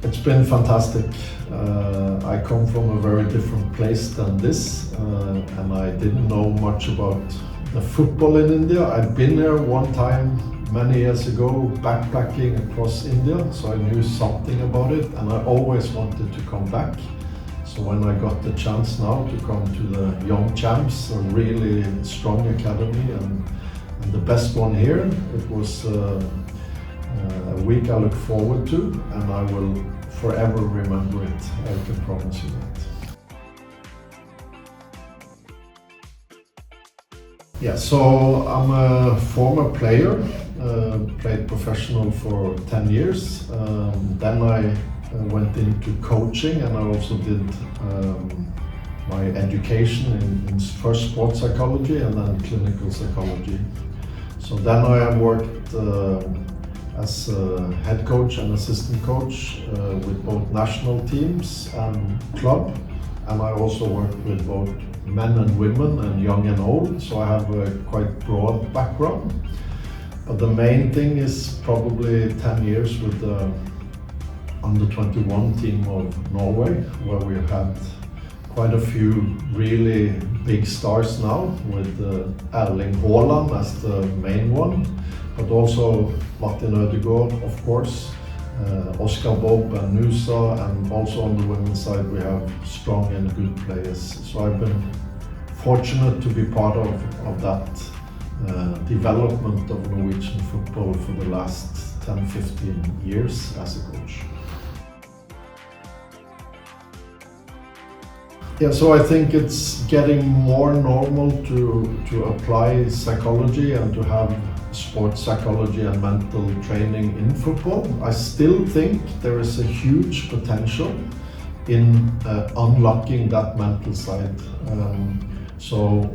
It's been fantastic. I come from a very different place than this, and I didn't know much about the football in India. I'd been there one time many years ago, backpacking across India, so I knew something about it, and I always wanted to come back. So when I got the chance now to come to the Young Champs, a really strong academy and the best one here, it was a week I look forward to, and I will forever remember it. I can promise you that. Yeah, so I'm a former player, played professional for 10 years. Then I went into coaching, and I also did my education in first sports psychology and then clinical psychology. So then I have worked as a head coach and assistant coach with both national teams and club, and I also work with both men and women and young and old, so I have a quite broad background. But the main thing is probably 10 years with the under 21 team of Norway, where we've had quite a few really big stars now, with Erling Haaland as the main one, but also Martin Ødegaard, of course, Oscar Bob and Nusa, and also on the women's side we have strong and good players. So I've been fortunate to be part of that development of Norwegian football for the last 10-15 years as a coach. Yeah, so I think it's getting more normal to apply psychology and to have sports psychology and mental training in football. I still think there is a huge potential in unlocking that mental side. So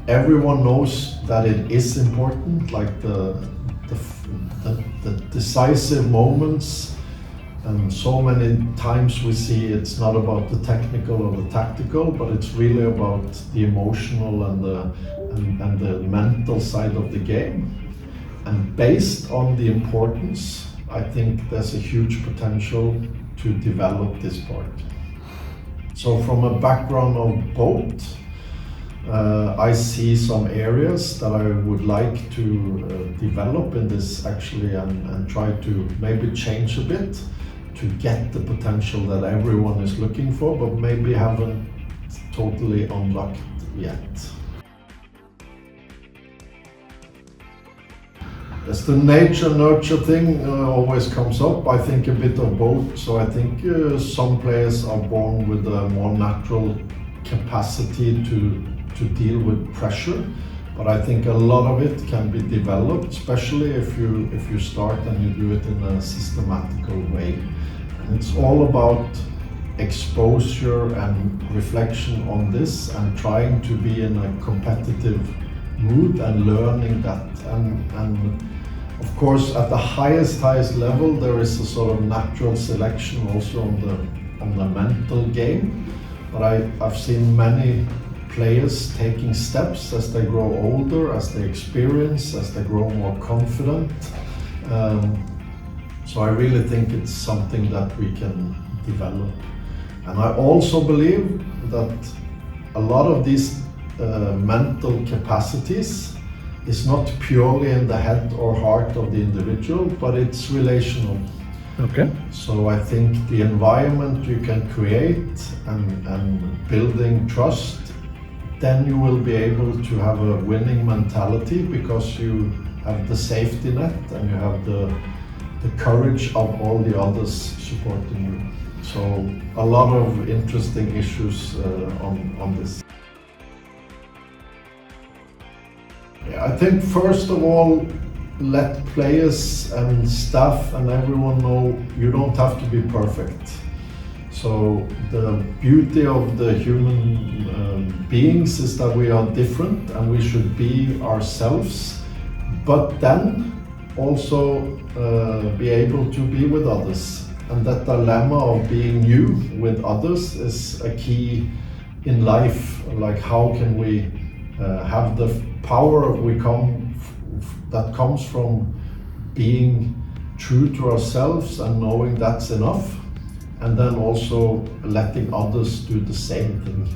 everyone knows that it is important, like the decisive moments. And so many times we see it's not about the technical or the tactical, but it's really about the emotional and the mental side of the game. And based on the importance, I think there's a huge potential to develop this part. So from a background of both, I see some areas that I would like to develop in this actually, and try to maybe change a bit to get the potential that everyone is looking for, but maybe haven't totally unlocked yet. As the nature-nurture thing always comes up, I think a bit of both. So I think some players are born with a more natural capacity to deal with pressure, but I think a lot of it can be developed, especially if you start and you do it in a systematical way. And it's all about exposure and reflection on this, and trying to be in a competitive mood and learning that. And of course, at the highest level, there is a sort of natural selection also on the mental game. But I've seen many players taking steps as they grow older, as they experience, as they grow more confident. So I really think it's something that we can develop. And I also believe that a lot of these mental capacities is not purely in the head or heart of the individual, but it's relational. Okay. So I think the environment you can create and building trust, then you will be able to have a winning mentality, because you have the safety net and you have the courage of all the others supporting you. So a lot of interesting issues on this. Yeah, I think first of all, let players and staff and everyone know you don't have to be perfect. So the beauty of the human beings is that we are different and we should be ourselves, but then also be able to be with others. And that dilemma of being you with others is a key in life. Like, how can we have the power that comes from being true to ourselves and knowing that's enough, and then also letting others do the same thing.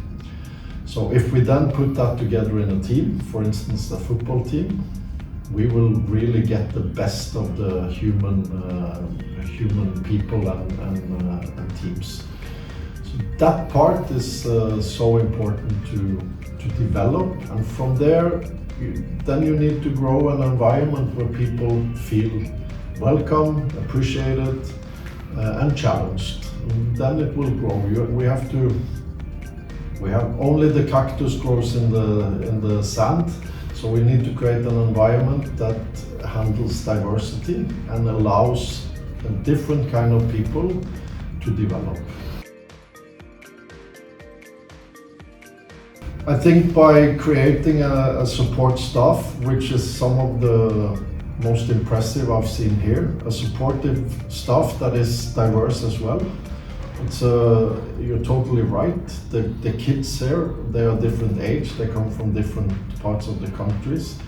So if we then put that together in a team, for instance a football team, we will really get the best of the human people and teams. So that part is so important to develop, and from there then you need to grow an environment where people feel welcome, appreciated, and challenged. And then it will grow. We have only the cactus grows in the sand, so we need to create an environment that handles diversity and allows a different kind of people to develop. I think by creating a support staff, which is some of the most impressive I've seen here, a supportive staff that is diverse as well. You're totally right. The kids here, they are different age, they come from different parts of the countries,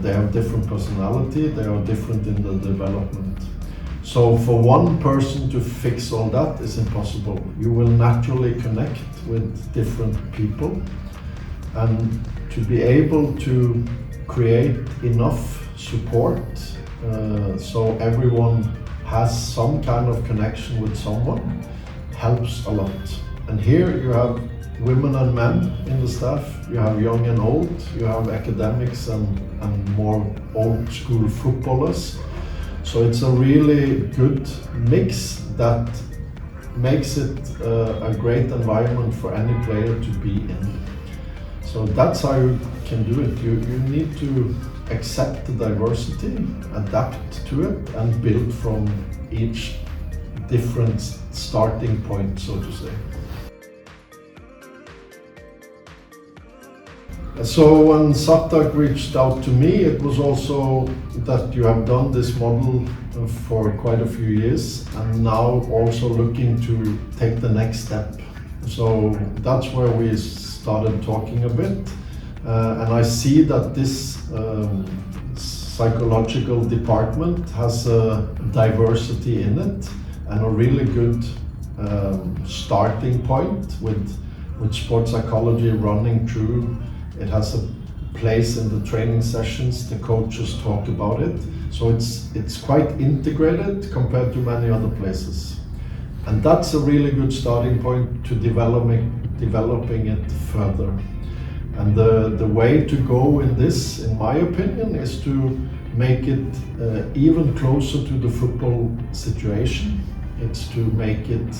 they have different personality, they are different in the development. So for one person to fix all that is impossible. You will naturally connect with different people, and to be able to create enough support so everyone has some kind of connection with someone helps a lot. And here you have women and men in the staff, you have young and old, you have academics and more old school footballers. So it's a really good mix that makes it a great environment for any player to be in. So that's how you can do it. You need to accept the diversity, adapt to it, and build from each different starting point, so to say. So when Satak reached out to me, it was also that you have done this model for quite a few years and now also looking to take the next step. So that's where we started talking a bit. And I see that this psychological department has a diversity in it and a really good starting point with sports psychology running through. It has a place in the training sessions, the coaches talk about it. So it's quite integrated compared to many other places. And that's a really good starting point to developing it further. And the way to go in this, in my opinion, is to make it even closer to the football situation. It's to make it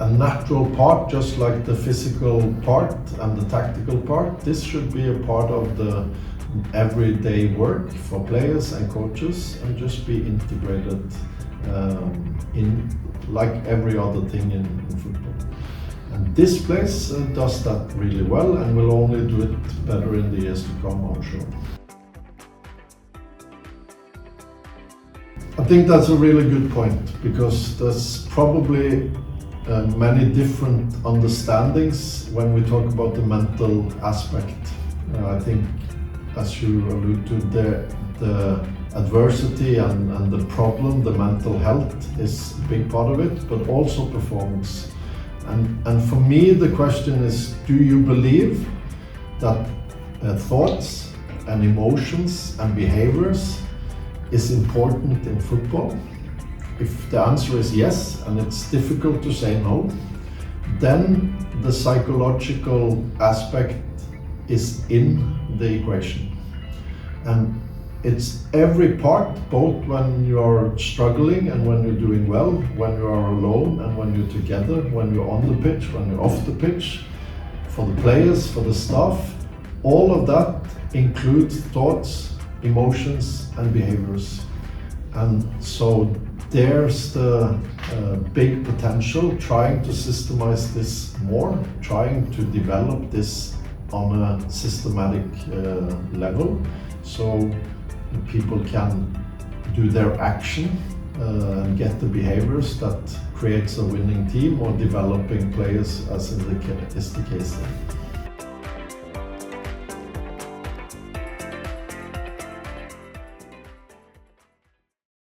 a natural part, just like the physical part and the tactical part. This should be a part of the everyday work for players and coaches and just be integrated in like every other thing in football. And this place does that really well and will only do it better in the years to come, I'm sure. I think that's a really good point, because there's probably many different understandings when we talk about the mental aspect. I think, as you allude to, the adversity and the problem, the mental health is a big part of it, but also performance. And for me, the question is, do you believe that thoughts and emotions and behaviors is important in football? If the answer is yes, and it's difficult to say no, then the psychological aspect is in the equation. And it's every part, both when you're struggling and when you're doing well, when you are alone and when you're together, when you're on the pitch, when you're off the pitch, for the players, for the staff. All of that includes thoughts, emotions and behaviors. And so there's the big potential, trying to systemize this more, trying to develop this on a systematic level, so people can do their action and get the behaviors that creates a winning team or developing players, as is the case.